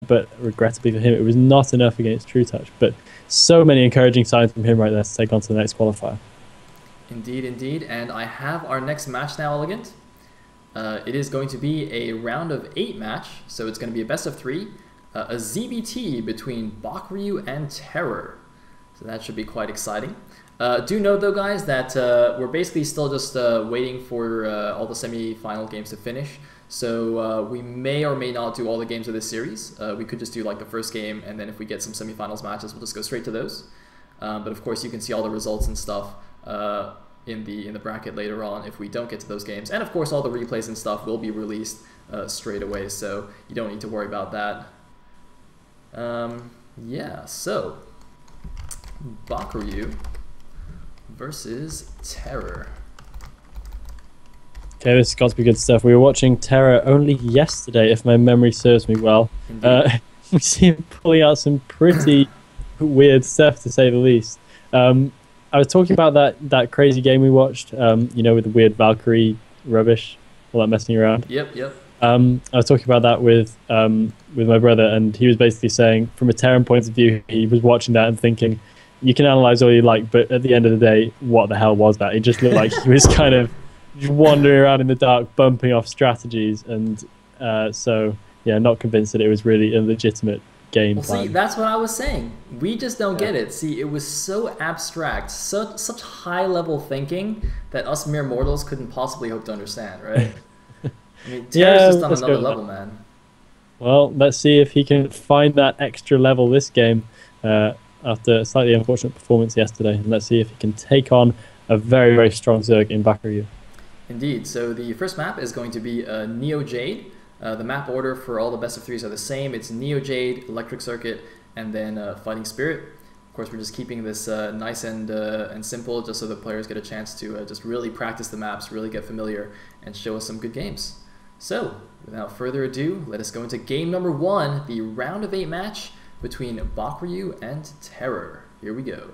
but regrettably for him, it was not enough against True Touch. But so many encouraging signs from him right there to take on to the next qualifier. Indeed, indeed. And I have our next match now, Elegant. It is going to be a round of 8 match, so it's going to be a best of 3. A ZBT between Bakuryu and TerrOr. So that should be quite exciting. Do note though, guys, that we're basically still just waiting for all the semi-final games to finish. So we may or may not do all the games of this series. We could just do like the first game, and then if we get some semi-finals matches, we'll just go straight to those. But of course, you can see all the results and stuff in the bracket later on if we don't get to those games. And of course, all the replays and stuff will be released straight away, so you don't need to worry about that. Yeah, so Bakuryu versus TerrOr. Okay, this has got to be good stuff. We were watching TerrOr only yesterday, if my memory serves me well. We see him pulling out some pretty weird stuff, to say the least. I was talking about that crazy game we watched, you know, with the weird Valkyrie rubbish, all that messing around. Yep. I was talking about that with my brother, and he was basically saying, from a Terran point of view, he was watching that and thinking, you can analyze all you like, but at the end of the day, what the hell was that? It just looked like he was kind of just wandering around in the dark, bumping off strategies, and so yeah, not convinced that it was really a legitimate game plan. See, that's what I was saying. We just don't get it. See, it was so abstract, such high-level thinking that us mere mortals couldn't possibly hope to understand, right? I mean, TerrOr's just on another level, man. Well, let's see if he can find that extra level this game after a slightly unfortunate performance yesterday. And let's see if he can take on a very, very strong Zerg in Bakuryu. Indeed. So the first map is going to be Neo Jade. The map order for all the best of 3s are the same. It's Neo Jade, Electric Circuit, and then Fighting Spirit. Of course, we're just keeping this nice and simple, just so the players get a chance to just really practice the maps, really get familiar, and show us some good games. So, without further ado, let us go into game number 1, the round of 8 match between Bakuryu and TerrOr. Here we go.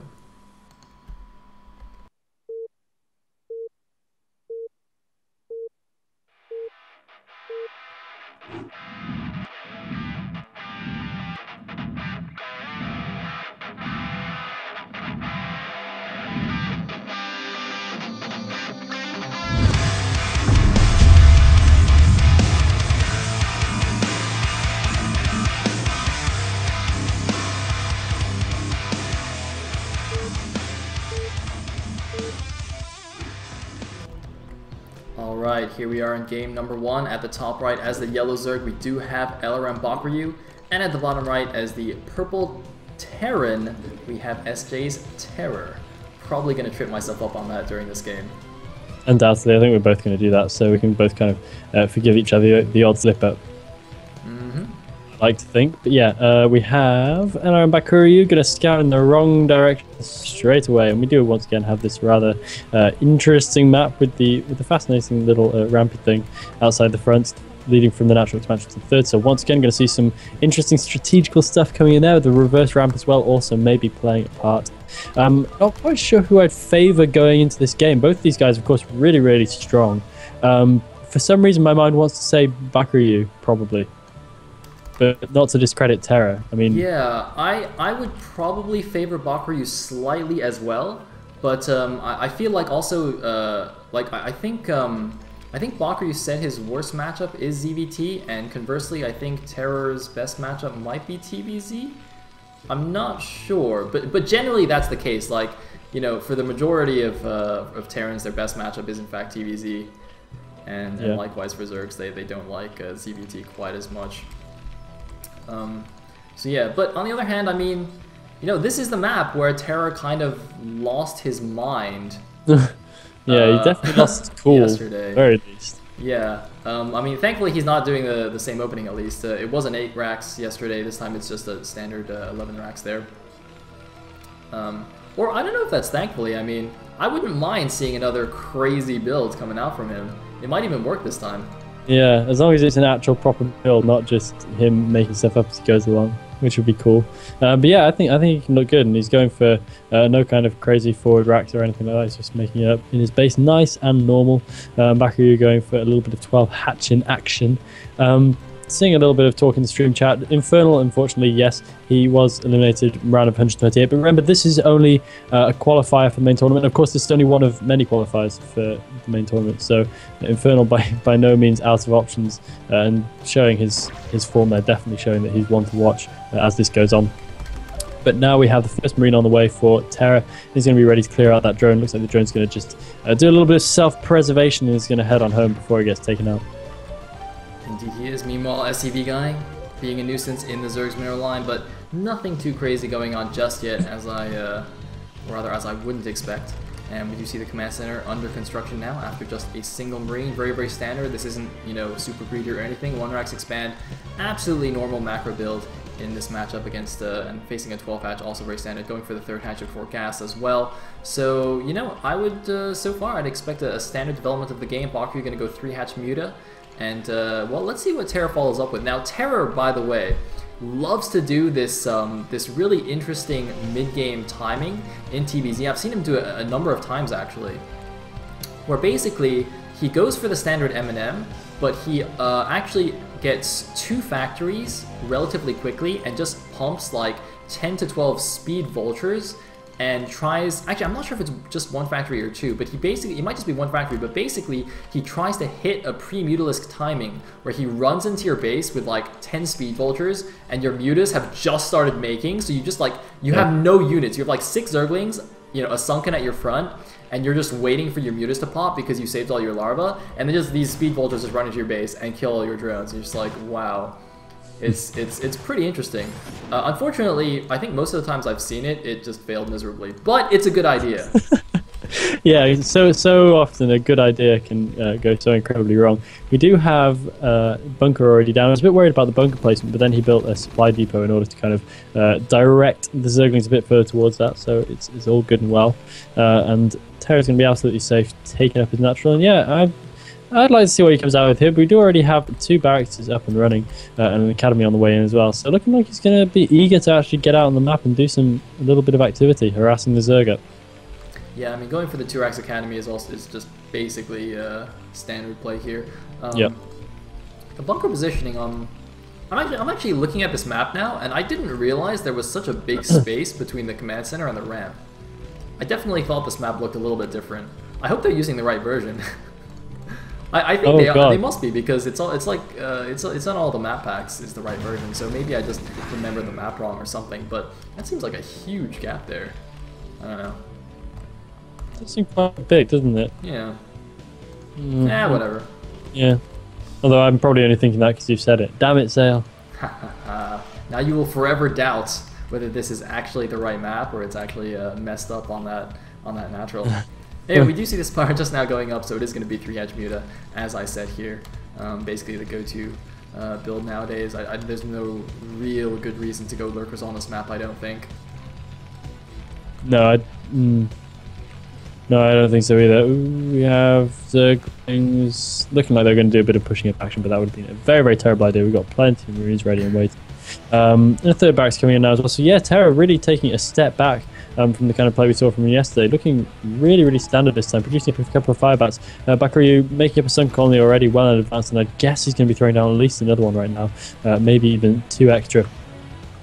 Alright, here we are in game number 1. At the top right as the yellow Zerg, we do have LRM Bakuryu, and at the bottom right as the purple Terran, we have SJ.TerrOr. Probably going to trip myself up on that during this game. Undoubtedly, I think we're both going to do that, so we can both kind of forgive each other the odd slip up. I like to think. But yeah, we have LRM Bakuryu going to scout in the wrong direction straight away, and we do once again have this rather interesting map with the fascinating little rampy thing outside the front, leading from the natural expansion to the third. So once again, going to see some interesting strategical stuff coming in there. The reverse ramp as well also maybe playing a part. Not quite sure who I'd favour going into this game. Both of these guys, of course, really, really strong. For some reason, my mind wants to say Bakuryu, probably. But not to discredit TerrOr. I mean, yeah, I would probably favor Bakuryu slightly as well, but I feel like also I think Bakuryu said his worst matchup is ZVT, and conversely, I think TerrOr's best matchup might be TVZ. I'm not sure, but generally that's the case. Like, you know, for the majority of Terrans, their best matchup is in fact TVZ, and likewise for Zergs, they don't like ZVT quite as much. So yeah, but on the other hand, I mean, you know, this is the map where TerrOr kind of lost his mind. Yeah, he definitely lost cool yesterday. Very least. Yeah, I mean, thankfully he's not doing the same opening at least. It wasn't 8 racks yesterday. This time it's just a standard 11 racks there. Or I don't know if that's thankfully. I mean, I wouldn't mind seeing another crazy build coming out from him. It might even work this time. Yeah, as long as it's an actual proper build, not just him making stuff up as he goes along, which would be cool. But yeah, I think he can look good, and he's going for no kind of crazy forward racks or anything like that. He's just making it up in his base, nice and normal. Bakuryu going for a little bit of 12 hatch in action. seeing a little bit of talk in the stream chat. Infernal, unfortunately, yes, he was eliminated round of 128. But remember, this is only a qualifier for the main tournament. Of course, this is only one of many qualifiers for the main tournament. So Infernal by no means out of options, and showing his form there, definitely showing that he's one to watch as this goes on. But now we have the first Marine on the way for Terra. He's going to be ready to clear out that drone. Looks like the drone's going to just do a little bit of self-preservation and is going to head on home before he gets taken out. Indeed he is. Meanwhile, SCV guy being a nuisance in the Zerg's mineral line, but nothing too crazy going on just yet, as I wouldn't expect. And we do see the command center under construction now after just a single Marine. Very, very standard. This isn't, you know, super greedy or anything. One racks expand. Absolutely normal macro build in this matchup against and facing a 12 hatch, also very standard. Going for the third hatch of forecast as well. So, you know, I would, so far, I'd expect a standard development of the game. Bakuryu going to go 3 hatch Muta. And, well, let's see what Terra follows up with. Now, Terra, by the way, loves to do this this really interesting mid-game timing in TVZ. I've seen him do it a number of times, actually, where basically he goes for the standard M&M, but he actually gets 2 factories relatively quickly and just pumps like 10 to 12 speed vultures and tries, actually I'm not sure if it's just 1 factory or 2, but it might just be 1 factory, but basically he tries to hit a pre-Mutalisk timing where he runs into your base with like 10 speed vultures and your Mutas have just started making, so you just like, you have no units, you have like 6 Zerglings, you know, a Sunken at your front, and you're just waiting for your Mutas to pop because you saved all your larvae, and then just these speed vultures just run into your base and kill all your drones. You're just like, wow. It's pretty interesting. Unfortunately, I think most of the times I've seen it, it just failed miserably. But it's a good idea. Yeah, so often a good idea can go so incredibly wrong. We do have bunker already down. I was a bit worried about the bunker placement, but then he built a supply depot in order to kind of direct the Zerglings a bit further towards that. So it's all good and well. And Terra's going to be absolutely safe, taking up his natural. And yeah, I'd like to see what he comes out with here. But we do already have 2 barracks up and running and an academy on the way in as well. So looking like he's going to be eager to actually get out on the map and do a little bit of activity, harassing the Zerg up. Yeah, I mean, going for the 2 racks academy is just basically standard play here. Yep. The bunker positioning, I'm actually looking at this map now, and I didn't realize there was such a big space between the command center and the ramp. I definitely thought this map looked a little bit different. I hope they're using the right version. I think they must be, because it's on all the map packs is the right version. So maybe I just remembered the map wrong or something. But that seems like a huge gap there. I don't know. It seems quite big, doesn't it? Yeah. Yeah, whatever. Yeah. Although I'm probably only thinking that because you've said it. Damn it, Sale. Now you will forever doubt whether this is actually the right map or it's actually messed up on that natural. Anyway, we do see this power just now going up, so it is going to be 3 hatch Muta, as I said here. Basically the go-to build nowadays. There's no real good reason to go lurkers on this map, I don't think. No, I don't think so either. We have Zerglings looking like they're going to do a bit of pushing up action, but that would have been a very, very terrible idea. We've got plenty of Marines ready and waiting. And a 3rd barracks coming in now as well. So yeah, Terra really taking a step back from the kind of play we saw from him yesterday. Looking really, really standard this time, producing a couple of firebats. Bakuryu making up a sun colony already well in advance, and I guess he's going to be throwing down at least another one right now. Maybe even 2 extra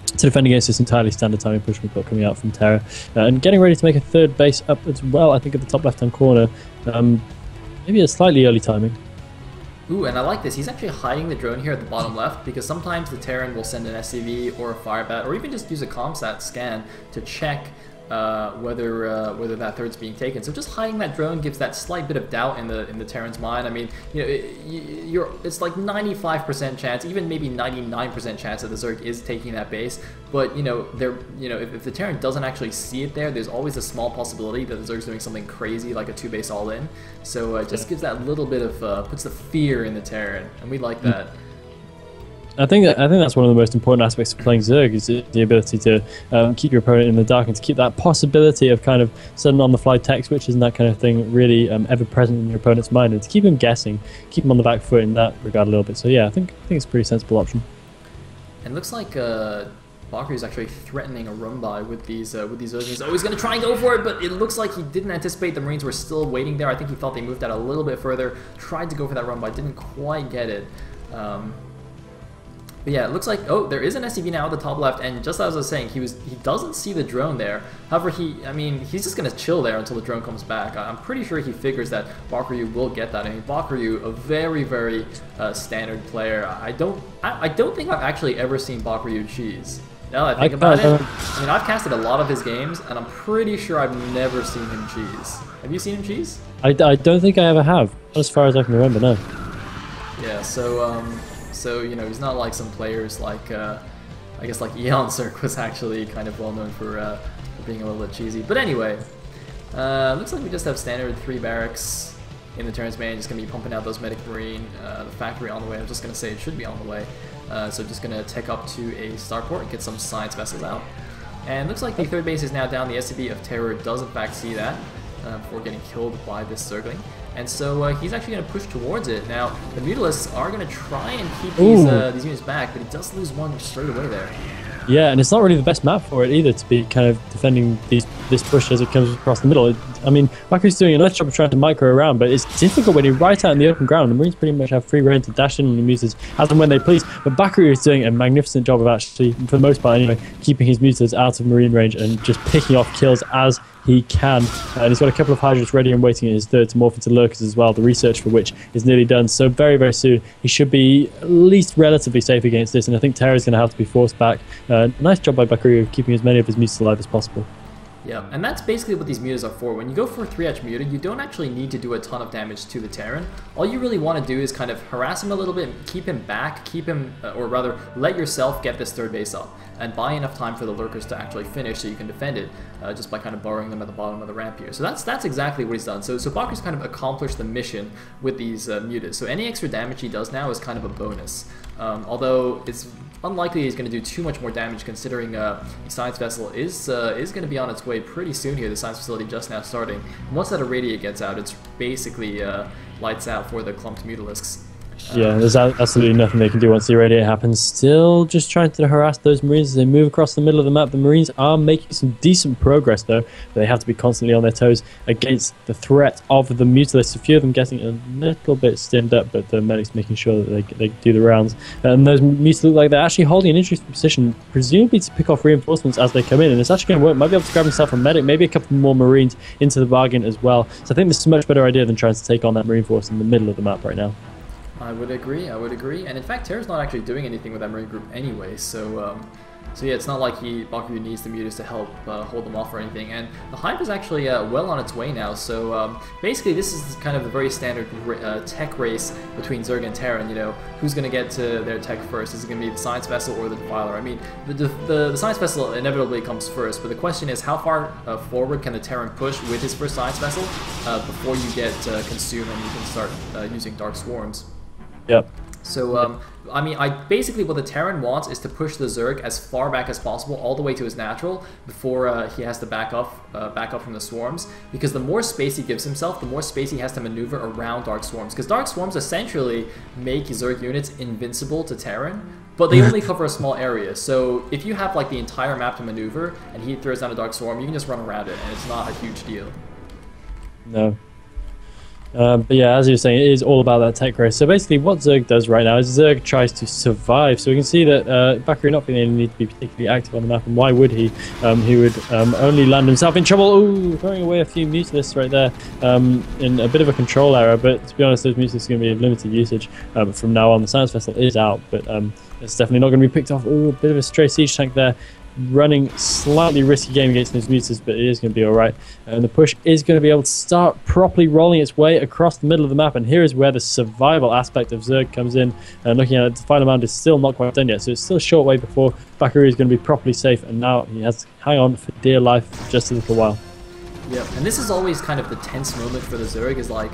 to defend against this entirely standard timing push we've got coming out from Terra. And getting ready to make a 3rd base up as well, I think at the top left-hand corner. Maybe a slightly early timing. Ooh, and I like this. He's actually hiding the drone here at the bottom left, because sometimes the Terran will send an SCV or a Firebat, or even just use a ComSat scan to check whether that third's being taken. So just hiding that drone gives that slight bit of doubt in the Terran's mind. I mean, you know, it's like 95% chance, even maybe 99% chance that the Zerg is taking that base. But you know, if the Terran doesn't actually see it there, there's always a small possibility that the Zerg's doing something crazy like a 2-base all-in. So it just gives that little bit of puts the fear in the Terran, and we like that. I think that's one of the most important aspects of playing Zerg, is the ability to keep your opponent in the dark and to keep that possibility of kind of sudden on-the-fly tech switches and that kind of thing really ever present in your opponent's mind, and to keep him guessing, keep him on the back foot in that regard a little bit. So yeah, I think it's a pretty sensible option. And it looks like Bakuryu is actually threatening a run-by with these Zerglings. Oh, he's going to try and go for it, but it looks like he didn't anticipate the Marines were still waiting there. I think he thought they moved out a little bit further, tried to go for that run-by, didn't quite get it. But yeah, it looks like, oh, there is an SCV now at the top left, and just as I was saying, he doesn't see the drone there. However, he's just gonna chill there until the drone comes back. I'm pretty sure he figures that Bakuryu will get that. I mean, Bakuryu, a very, very standard player. I don't think I've actually ever seen Bakuryu cheese. Now that I think about it, I mean, I've casted a lot of his games, and I'm pretty sure I've never seen him cheese. Have you seen him cheese? I don't think I ever have, as far as I can remember, no. Yeah, so you know, he's not like some players like, I guess like Eon Zerg was actually kind of well known for being a little bit cheesy. But anyway, looks like we just have standard 3 barracks in the Terran's main, just going to be pumping out those Medic Marine, the factory on the way. I was just going to say it should be on the way. So just going to tech up to a starport and get some science vessels out. And looks like the 3rd base is now down. The SCV-of-TerrOr does in fact see that before getting killed by this Zergling. And so he's actually going to push towards it. Now, the Mutalisks are going to try and keep these units back, but he does lose one straight away there. Yeah, and it's not really the best map for it either to be kind of defending this push as it comes across the middle. I mean, Bakuryu's doing a nice job of trying to micro around, but it's difficult when you're right out in the open ground. The Marines pretty much have free reign to dash in on the Mutas as and when they please. But Bakuryu is doing a magnificent job of actually, for the most part anyway, keeping his Mutas out of Marine range and just picking off kills as he can. And he's got a couple of Hydras ready and waiting at his 3rd to morph into Lurkers as well, the research for which is nearly done. So very, very soon he should be at least relatively safe against this, and I think Terra's going to have to be forced back. Nice job by Bakuryu keeping as many of his Mutas alive as possible. Yeah, and that's basically what these mutas are for. When you go for a 3H muta, you don't actually need to do a ton of damage to the Terran. All you really want to do is kind of harass him a little bit, keep him back, keep him, or rather, let yourself get this 3rd base up, and buy enough time for the Lurkers to actually finish so you can defend it, just by kind of burrowing them at the bottom of the ramp here. So that's exactly what he's done. So Bakuryu's kind of accomplished the mission with these mutas. So any extra damage he does now is kind of a bonus. Although it's unlikely he's going to do too much more damage, considering the science vessel is going to be on its way pretty soon here. The science facility just now starting. And once that irradia gets out, it's basically lights out for the clumped Mutalisks. Yeah, there's absolutely nothing they can do once the irradiate happens. Still just trying to harass those Marines as they move across the middle of the map. The Marines are making some decent progress though, but they have to be constantly on their toes against the threat of the Mutalisks. A few of them getting a little bit stimmed up, but the medics making sure that they do the rounds. And those Mutalisks look like they're actually holding an interesting position, presumably to pick off reinforcements as they come in, and it's actually going to work. Might be able to grab himself a medic, maybe a couple more Marines into the bargain as well. So I think this is a much better idea than trying to take on that Marine force in the middle of the map right now. I would agree, and in fact Terra's not actually doing anything with that Marine group anyway, so yeah, it's not like Bakuryu needs the mutas to help hold them off or anything, and the hype is actually well on its way now, so basically this is kind of the very standard tech race between Zerg and Terran. You know, who's going to get to their tech first? Is it going to be the Science Vessel or the Defiler? I mean, the Science Vessel inevitably comes first, but the question is how far forward can the Terran push with his first Science Vessel before you get Consume and you can start using Dark Swarms. Yep. So, I mean, basically what the Terran wants is to push the Zerg as far back as possible, all the way to his natural, before he has to back up from the Swarms. Because the more space he gives himself, the more space he has to maneuver around Dark Swarms. Because Dark Swarms essentially make Zerg units invincible to Terran, but they only cover a small area. So if you have like the entire map to maneuver, and he throws down a Dark Swarm, you can just run around it, and it's not a huge deal. No. But yeah, as you were saying, it is all about that tech race. So basically what Zerg does right now is Zerg tries to survive. So we can see that Bakuryu not being able to need to be particularly active on the map, and why would he? He would only land himself in trouble. Ooh, throwing away a few Mutalisks right there in a bit of a control error, but to be honest, those Mutalisks are going to be of limited usage from now on. The Science Vessel is out, but it's definitely not going to be picked off. Ooh, a bit of a stray siege tank there. Running slightly risky game against those Mutas, but it is going to be alright. And the push is going to be able to start properly rolling its way across the middle of the map, and here is where the survival aspect of Zerg comes in. And looking at it, the final round is still not quite done yet, so it's still a short way before Bakuryu is going to be properly safe, and now he has to hang on for dear life for just a little while. Yeah, and this is always kind of the tense moment for the Zerg, is like,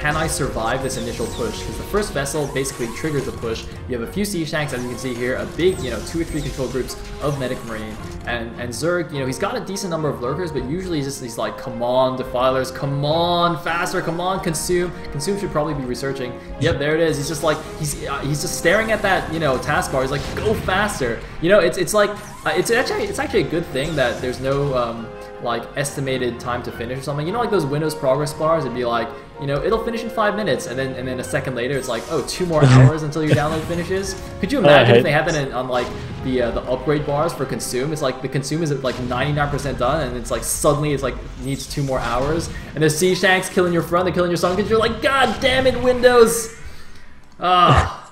can I survive this initial push? Because the first vessel basically triggers the push. You have a few siege tanks, as you can see here, a big, 2 or 3 control groups of Medic Marine, and Zerg, he's got a decent number of Lurkers, but usually he's just these like, come on Defilers, come on faster, come on Consume. Consume should probably be researching. Yep, there it is. He's just like, he's just staring at that, taskbar. He's like, go faster. It's like, it's actually a good thing that there's no like estimated time to finish or something. Like those Windows progress bars, it'd be like, You know, it'll finish in 5 minutes, and then a second later, it's like, oh, 2 more hours until your download finishes. Could you imagine if they had that on like the upgrade bars for consume? It's like the consume is like 99% done, and it's like suddenly it's like needs 2 more hours, and the siege tanks killing your front, they're killing your sun, because you're like, God damn it, Windows! Ah.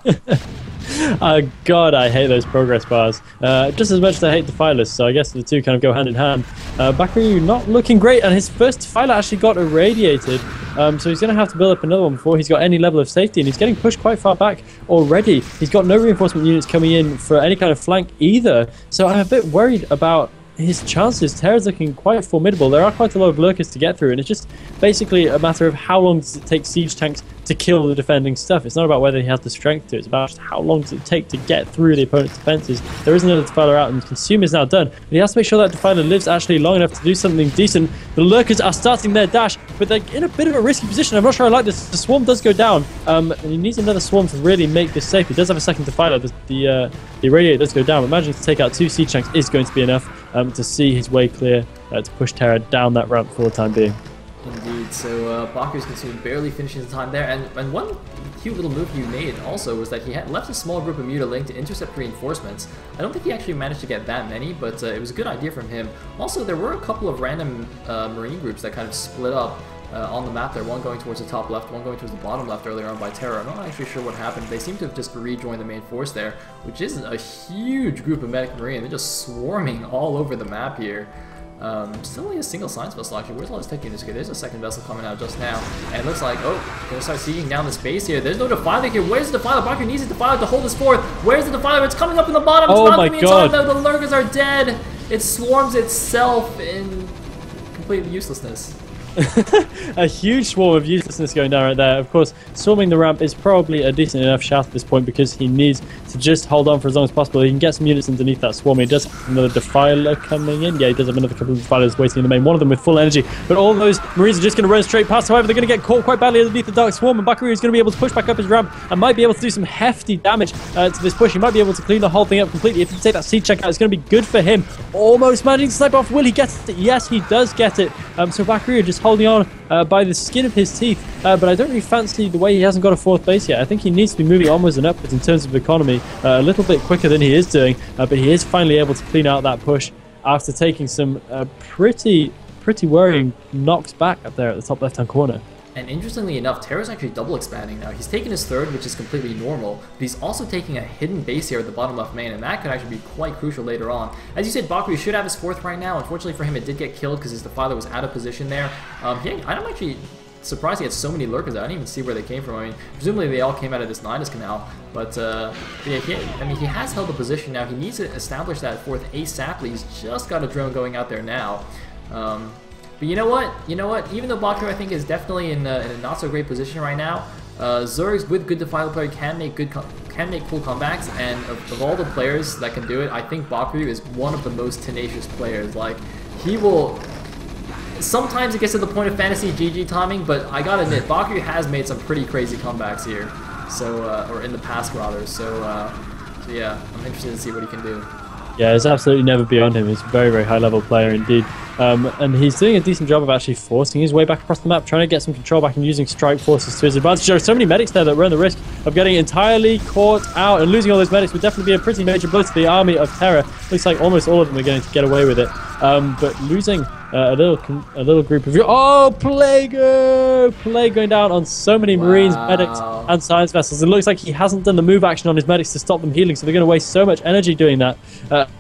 God, I hate those progress bars. Just as much as I hate defilers, so I guess the two kind of go hand in hand. Bakuryu not looking great, and his first defiler actually got irradiated. So he's going to have to build up another one before he's got any level of safety, and he's getting pushed quite far back already. He's got no reinforcement units coming in for any kind of flank either, so I'm a bit worried about his chances. Terra's looking quite formidable. There are quite a lot of lurkers to get through, and it's just basically a matter of how long does it take siege tanks to kill the defending stuff. It's not about whether he has the strength to, it's about just how long does it take to get through the opponent's defenses. There is another defiler out, and Consume is now done, but he has to make sure that defiler lives actually long enough to do something decent. The lurkers are starting their dash, but they're in a bit of a risky position. I'm not sure I like this. The swarm does go down, and he needs another swarm to really make this safe. He does have a second defiler. The irradiator does go down, but managing to take out 2 siege tanks is going to be enough to see his way clear to push Terra down that ramp for the time being. Indeed, so Bakuryu's Consume barely finishing his time there, and one cute little move he made also was that he had left a small group of Muta-Link to intercept reinforcements. I don't think he actually managed to get that many, but it was a good idea from him. Also, there were a couple of random Marine groups that kind of split up on the map there, one going towards the top left, one going towards the bottom left earlier on by Terra. I'm not actually sure what happened. They seem to have just rejoined the main force there, which is a huge group of Medic Marine. They're just swarming all over the map here. Still only a single science vessel actually. Where's all this tech units? Okay, there's a second vessel coming out just now, and it looks like, oh, gonna start sieging down the space here. There's no defiler here. Where's the defiler? Bakuryu needs a defiler to hold his fourth. Where's the defiler? It's coming up in the bottom. It's not coming in time though. The lurkers are dead. It swarms itself in complete uselessness. A huge swarm of uselessness going down right there. Of course, swarming the ramp is probably a decent enough shot at this point because he needs to just hold on for as long as possible. He can get some units underneath that swarm. He does have another defiler coming in. Yeah, he does have another couple of defilers waiting in the main. One of them with full energy, but all those Marines are just going to run straight past. However, they're going to get caught quite badly underneath the dark swarm, and Bakuryu is going to be able to push back up his ramp and might be able to do some hefty damage to this push. He might be able to clean the whole thing up completely. If he take that siege check out, it's going to be good for him. Almost managing to snipe off. Will he get it? Yes, he does get it. So Bakuryu just holding on by the skin of his teeth, but I don't really fancy the way he hasn't got a 4th base yet. I think he needs to be moving onwards and upwards in terms of economy a little bit quicker than he is doing, but he is finally able to clean out that push after taking some pretty worrying knocks back up there at the top left-hand corner. And interestingly enough, Terra's actually double expanding now. He's taken his 3rd, which is completely normal, but he's also taking a hidden base here at the bottom left main, and that could actually be quite crucial later on. As you said, Bakuryu should have his 4th right now. Unfortunately for him, it did get killed because his defiler was out of position there. I'm actually surprised he had so many lurkers. I didn't even see where they came from. I mean, presumably they all came out of this Nidus Canal, but yeah, he has held the position now. He needs to establish that 4th ASAP. He's just got a drone going out there now. But you know what? Even though Bakuryu, I think, is definitely in a not so great position right now, Zergs with good defiler player can make cool comebacks, and of all the players that can do it, I think Bakuryu is one of the most tenacious players. Like, he will. Sometimes it gets to the point of fantasy GG timing, but I gotta admit, Bakuryu has made some pretty crazy comebacks here. So, or in the past rather. So yeah, I'm interested to see what he can do. Yeah, it's absolutely never beyond him. He's a very high level player indeed. And he's doing a decent job of actually forcing his way back across the map, trying to get some control back and using strike forces to his advantage. There are so many medics there that run the risk of getting entirely caught out, and losing all those medics would definitely be a pretty major blow to the army of Terra. Looks like almost all of them are going to get away with it. But losing a little group of... Oh, Plague going down on so many Marines, medics, and science vessels. It looks like he hasn't done the move action on his medics to stop them healing, so they're going to waste so much energy doing that.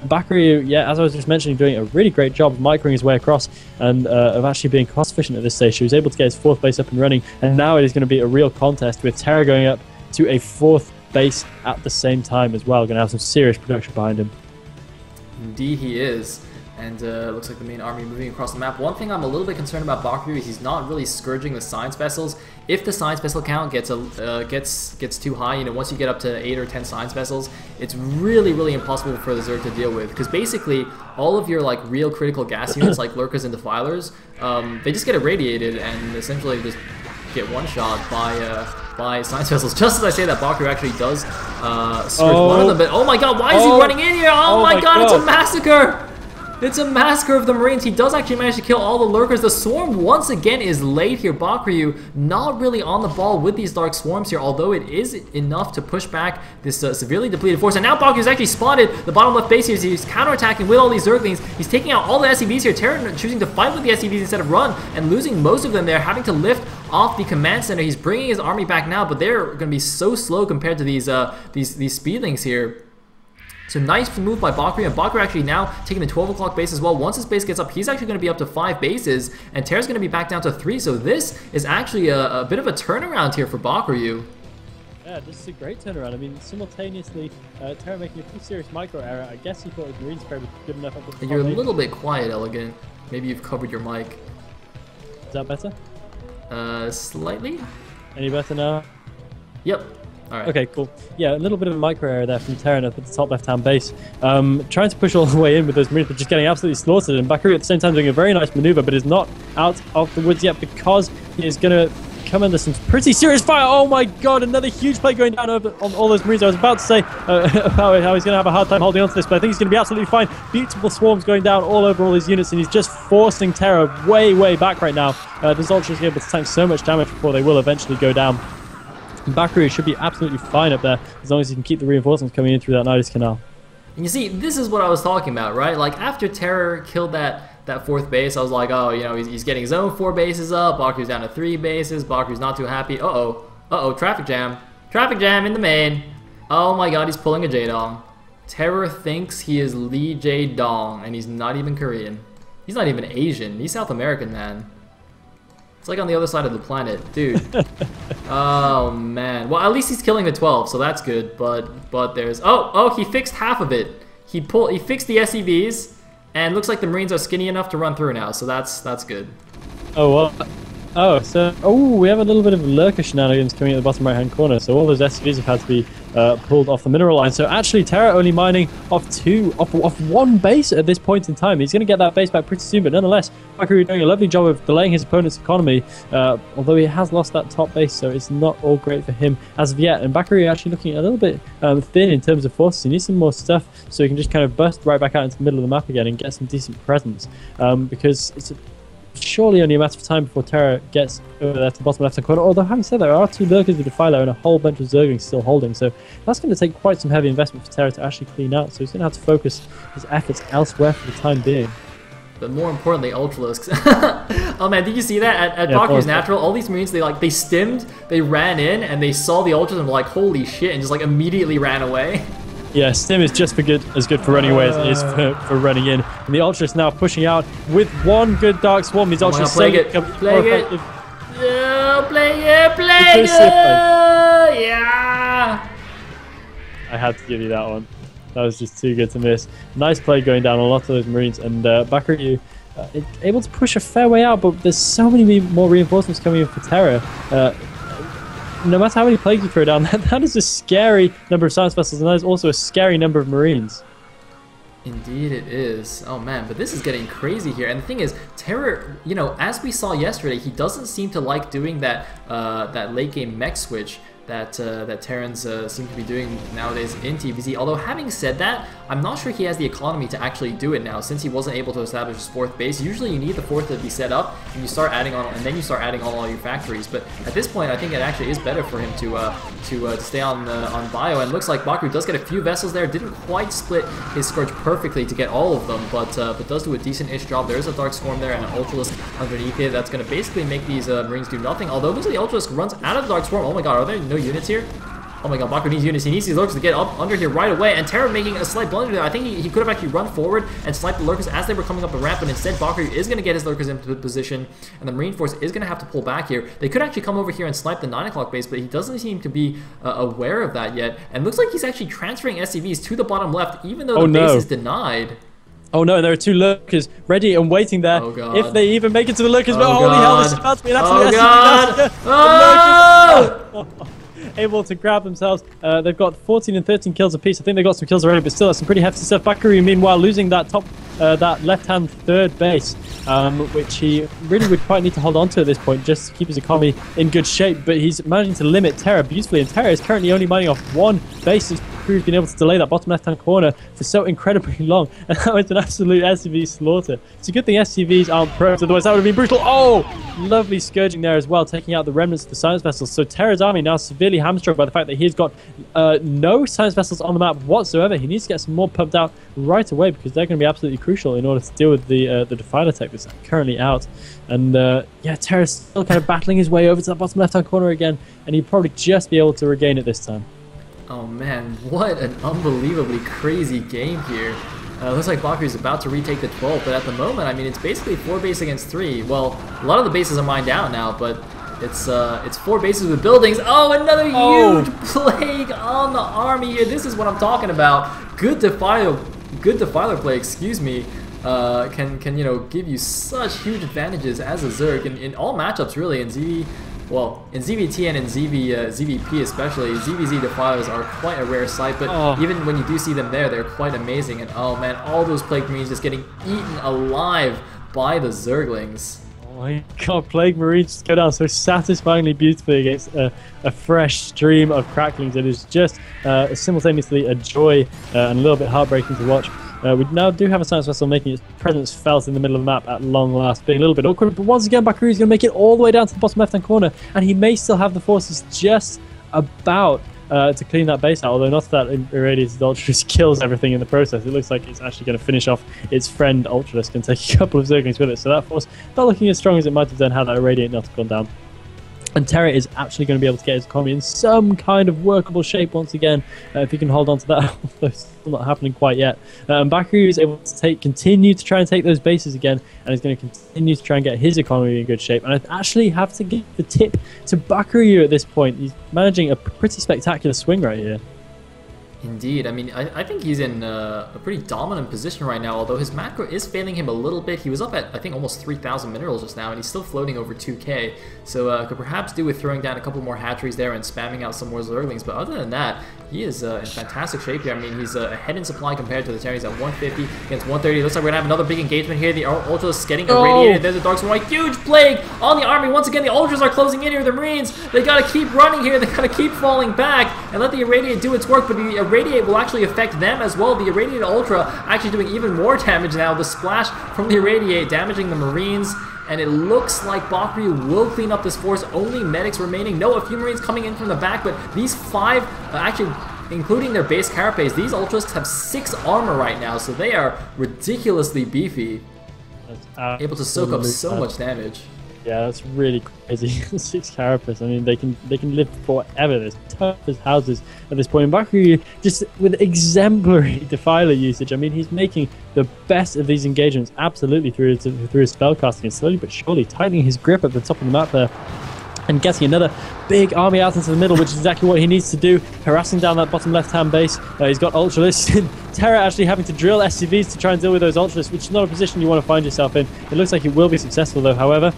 Bakuryu, yeah, as I was just mentioning, doing a really great job of microing his way across and of actually being cost efficient at this stage. He was able to get his 4th base up and running, and now it is going to be a real contest with Terra going up to a 4th base at the same time as well. Going to have some serious production behind him. Indeed he is. And looks like the main army moving across the map. One thing I'm a little bit concerned about Bakuryu is he's not really scourging the science vessels. If the science vessel count gets too high, once you get up to 8 or 10 science vessels, it's really impossible for the Zerg to deal with. Because basically, all of your real critical gas units, like lurkers and defilers, they just get irradiated and essentially just get one-shot by science vessels. Just as I say that, Bakuryu actually does scourge one of them. But oh my god, why is he running in here? Oh my god, it's a massacre! It's a massacre of the Marines. He does actually manage to kill all the lurkers. The swarm once again is late here. Bakuryu not really on the ball with these dark swarms here, although it is enough to push back this severely depleted force. And now Bakuryu's actually spotted the bottom left base here. He's counterattacking with all these Zerglings. He's taking out all the SCVs here. Terra choosing to fight with the SCVs instead of run and losing most of them there, having to lift off the command center. He's bringing his army back now, but they're going to be so slow compared to these speedlings here. So nice move by Bakuryu, and Bakuryu actually now taking the 12 o'clock base as well. Once his base gets up, he's actually going to be up to 5 bases, and Terra's going to be back down to 3. So this is actually a bit of a turnaround here for Bakuryu. Yeah, this is a great turnaround. I mean, simultaneously, Terra making a pretty serious micro error. I guess he thought his Marine spray was good enough at the top. You're a little bit quiet, Elegant. Maybe you've covered your mic. Is that better? Slightly. Any better now? Yep. All right. Okay, cool. Yeah, a little bit of a micro error there from Terran up at the top left-hand base. Trying to push all the way in with those Marines, but just getting absolutely slaughtered. And Bakuryu at the same time doing a very nice maneuver, but is not out of the woods yet because he is going to come under some pretty serious fire. Oh my god, another huge play going down over on all those Marines. I was about to say how he's going to have a hard time holding on to this, but I think he's going to be absolutely fine. Beautiful swarms going down all over all these units, and he's just forcing Terra way back right now. This Ultra is able to tank so much damage before they will eventually go down. Bakuryu should be absolutely fine up there as long as he can keep the reinforcements coming in through that Nidus Canal. And you see, this is what I was talking about, right? Like, after Terror killed that 4th base, I was like, oh, you know, he's getting his own 4 bases up. Bakuryu's down to 3 bases. Bakuryu's not too happy. Uh-oh, traffic jam. Traffic jam in the main. Oh my god, he's pulling a J-Dong. Terror thinks he is Lee J-Dong, and he's not even Korean. He's not even Asian. He's South American, man. It's like on the other side of the planet, dude. Oh man. Well, at least he's killing the 12, so that's good. But there's he fixed half of it. He fixed the SCVs, and looks like the Marines are skinny enough to run through now. So that's good. Oh well. We have a little bit of lurker shenanigans coming at the bottom right-hand corner. So all those SCVs have had to be pulled off the mineral line. So actually, Terra only mining off 1 base at this point in time. He's going to get that base back pretty soon, but nonetheless, Bakuryu doing a lovely job of delaying his opponent's economy. Although he has lost that top base, so it's not all great for him as of yet. And Bakuryu actually looking a little bit thin in terms of forces. He needs some more stuff so he can just kind of burst right back out into the middle of the map again and get some decent presence. Because it's surely only a matter of time before Terra gets over there to the bottom left-hand corner. Although, having said that, there are 2 lurkers with a Philo and a whole bunch of Zerglings still holding. So that's going to take quite some heavy investment for Terra to actually clean out. So he's going to have to focus his efforts elsewhere for the time being. But more importantly, Ultralisks. Oh man, did you see that? At Bakuryu's Natural, all these Marines, they stimmed, they ran in, and they saw the Ultras and were like, holy shit, and just like immediately ran away. Yeah, Stim is just as good for running away as it is for running in. And the Ultras now pushing out with 1 good Dark Swarm. These Ultras plague it. Yeah, plague it! Yeah! I had to give you that one. That was just too good to miss. Nice play going down on a lot of those Marines. And Bakuryu able to push a fair way out, but there's so many more reinforcements coming in for Terra. No matter how many plagues you throw down, that is a scary number of science vessels, and that is also a scary number of Marines. Indeed it is. Oh man, but this is getting crazy here. And the thing is, Terror, you know, as we saw yesterday, he doesn't seem to like doing that late game mech switch that Terrans seem to be doing nowadays in TVZ. Although having said that, I'm not sure he has the economy to actually do it now, since he wasn't able to establish his 4th base. Usually you need the 4th to be set up, and you start adding on, and then you start adding on all your factories. But at this point, I think it actually is better for him to stay on bio. And it looks like Bakuryu does get a few vessels there. Didn't quite split his Scourge perfectly to get all of them, but does do a decent-ish job. There's a Dark Swarm there and an Ultralisk underneath it. That's going to basically make these Marines do nothing. Although looks like the Ultralisk runs out of the Dark Swarm. Oh my god, are there no units here? Oh my god, Bakuryu needs units. He needs these lurkers to get up under here right away. And Terra making a slight blunder there. I think he could have actually run forward and sniped the lurkers as they were coming up the ramp, but instead Bakuryu is going to get his lurkers into position, and the Marine Force is going to have to pull back here. They could actually come over here and snipe the 9 o'clock base, but he doesn't seem to be aware of that yet. And looks like he's actually transferring SCVs to the bottom left, even though the base is denied. Oh no, there are 2 lurkers ready and waiting there. Oh god. If they even make it to the lurkers, but holy hell, this is about to be an absolute SCV. Able to grab themselves. They've got 14 and 13 kills apiece. I think they got some kills already, but still, that's some pretty hefty stuff. Bakuryu, meanwhile, losing that that left-hand 3rd base, which he really would quite need to hold on to at this point just to keep his economy in good shape. But he's managing to limit Terra beautifully, and Terra is currently only mining off 1 base. He's Bakuryu's been able to delay that bottom left-hand corner for so incredibly long, and that was an absolute SCV slaughter. It's a good thing SCVs aren't probes, otherwise that would have been brutal. Oh, lovely scourging there as well, taking out the remnants of the science vessels. So Terra's army now severely hamstrung by the fact that he's got no science vessels on the map whatsoever. He needs to get some more pumped out right away, because they're going to be absolutely crucial in order to deal with the Defiler tech that's currently out. And yeah, Terra's still kind of battling his way over to that bottom left-hand corner again, and he'd probably just be able to regain it this time. Oh man, what an unbelievably crazy game here. Looks like Bakuryu's about to retake the 12, but at the moment, I mean, it's basically 4 base against 3. Well, a lot of the bases are mined out now, but it's 4 bases with buildings. Oh, another huge plague on the army here. This is what I'm talking about. Good defiler play, excuse me. Can you know, give you such huge advantages as a Zerg in all matchups really. In ZV, well, in ZVT and in ZVP especially, ZVZ defilers are quite a rare sight, but even when you do see them there, they're quite amazing. And oh man, all those Plague Marines just getting eaten alive by the Zerglings. Oh my god, Plague Marines just go down so satisfyingly beautifully against a fresh stream of cracklings. It is just simultaneously a joy and a little bit heartbreaking to watch. We now do have a science vessel making its presence felt in the middle of the map at long last, being a little bit awkward, but once again Bakuryu is going to make it all the way down to the bottom left hand corner, and he may still have the forces just about to clean that base out, although not that Irradiated Ultralisk kills everything in the process. It looks like it's actually going to finish off its friend Ultralisk and take a couple of Zerglings with it, so that force not looking as strong as it might have done had that Irradiate not gone down. And Terra is actually going to be able to get his economy in some kind of workable shape once again, if he can hold on to that, although it's still not happening quite yet. And Bakuryu is able to continue to try and take those bases again, and is going to continue to try and get his economy in good shape. And I actually have to give the tip to Bakuryu at this point. He's managing a pretty spectacular swing right here. Indeed. I mean, I think he's in a pretty dominant position right now, although his macro is failing him a little bit. He was up at, I think, almost 3,000 minerals just now, and he's still floating over 2k. So could perhaps do with throwing down a couple more hatcheries there and spamming out some more Zerglings. But other than that, he is in fantastic shape here. I mean, he's ahead in supply compared to the Terra. He's at 150 against 130. Looks like we're going to have another big engagement here. The Ultras is getting irradiated. There's the Dark Swarm. Huge plague on the army. Once again, the Ultras are closing in here. The Marines, they got to keep running here. They got to keep falling back and let the Irradiate do its work. But the Irradiate will actually affect them as well. The Irradiated Ultra actually doing even more damage now. The splash from the Irradiate damaging the Marines. And it looks like Bakuryu will clean up this force. Only medics remaining. No, a few Marines coming in from the back, but these 5, actually, including their base carapace, these Ultras have 6 armor right now, so they are ridiculously beefy. Able to soak up so much damage. Yeah, that's really crazy. 6 carapace. I mean, they can live forever. There's tough as houses at this point. And Bakuryu, just with exemplary Defiler usage, I mean, he's making the best of these engagements absolutely through his spellcasting, and slowly but surely tightening his grip at the top of the map there. And getting another big army out into the middle, which is exactly what he needs to do, harassing down that bottom left-hand base. He's got Ultralisks. Terra actually having to drill SCVs to try and deal with those Ultralisks, which is not a position you want to find yourself in. It looks like it will be successful, though, however.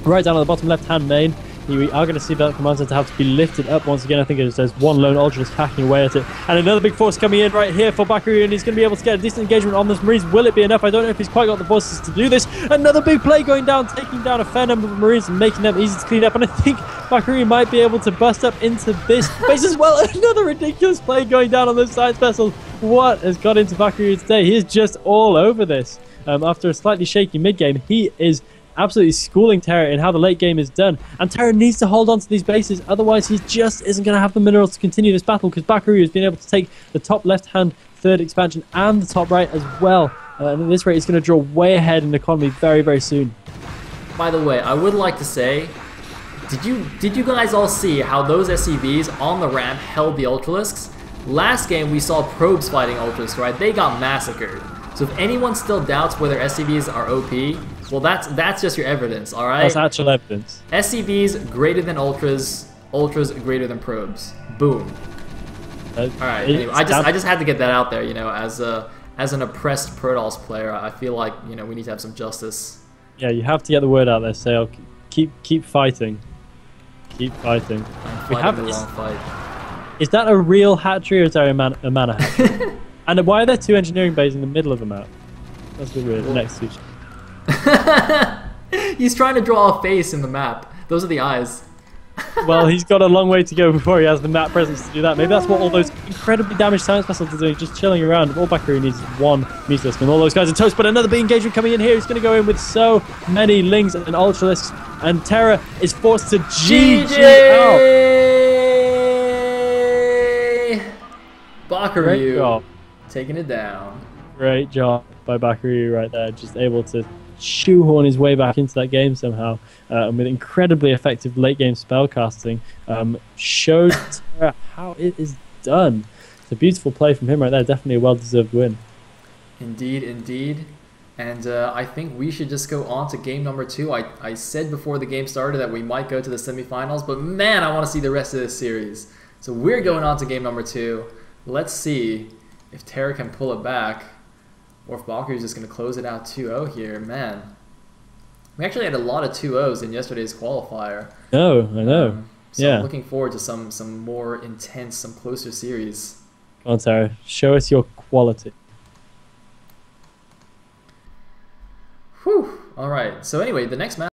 Right down at the bottom left-hand main, we are going to see that command center have to be lifted up once again. I think there's one lone Ultralisk hacking away at it. And another big force coming in right here for Bakuryu, and he's going to be able to get a decent engagement on this Marines. Will it be enough? I don't know if he's quite got the forces to do this. Another big play going down, taking down a fair number of Marines and making them easy to clean up. And I think Bakuryu might be able to bust up into this base as well. Another ridiculous play going down on those science vessels. What has got into Bakuryu today? He is just all over this. After a slightly shaky mid-game, he is absolutely schooling Terra in how the late game is done, and Terra needs to hold on to these bases, otherwise he just isn't going to have the minerals to continue this battle, because Bakuryu has been able to take the top left hand third expansion and the top right as well, and at this rate he's going to draw way ahead in the economy very, very soon. By the way, I would like to say, did you guys all see how those SCVs on the ramp held the Ultralisks? Last game we saw probes fighting Ultralisks, right? They got massacred. So if anyone still doubts whether SCVs are OP, well, that's just your evidence, all right? That's actual evidence. SCVs greater than Ultras, Ultras greater than probes. Boom. All right. Anyway, I just had to get that out there, you know, as an oppressed Protoss player. I feel like, you know, we need to have some justice. Yeah, you have to get the word out there. Say, keep fighting, keep fighting. We have a long fight. Is that a real hatchery or is there a mana hatchery? And why are there 2 engineering bays in the middle of the map? That's a bit weird. Well, next to each. He's trying to draw a face in the map. Those are the eyes. Well, he's got a long way to go before he has the map presence to do that. Maybe that's what all those incredibly damaged science vessels are doing, just chilling around. All Bakuryu needs is one Meteor, and all those guys are toast. But another big engagement coming in here. He's going to go in with so many Lings and Ultralisks, and Terror is forced to GG out. Bakuryu taking it down. Great job by Bakuryu right there, just able to shoehorn his way back into that game somehow, and with incredibly effective late game spellcasting, showed Terra how it is done. It's a beautiful play from him right there, definitely a well-deserved win. Indeed, indeed. And I think we should just go on to game number 2. I said before the game started that we might go to the semifinals, but man, I want to see the rest of this series. So we're going on to game number 2. Let's see if Terra can pull it back, or if Bakuryu is just going to close it out 2-0 here. Man, we actually had a lot of 2-0s in yesterday's qualifier. Oh, I know. So I'm looking forward to some more intense, some closer series. Come on, Terra, show us your quality. Whew. All right. So anyway, the next match.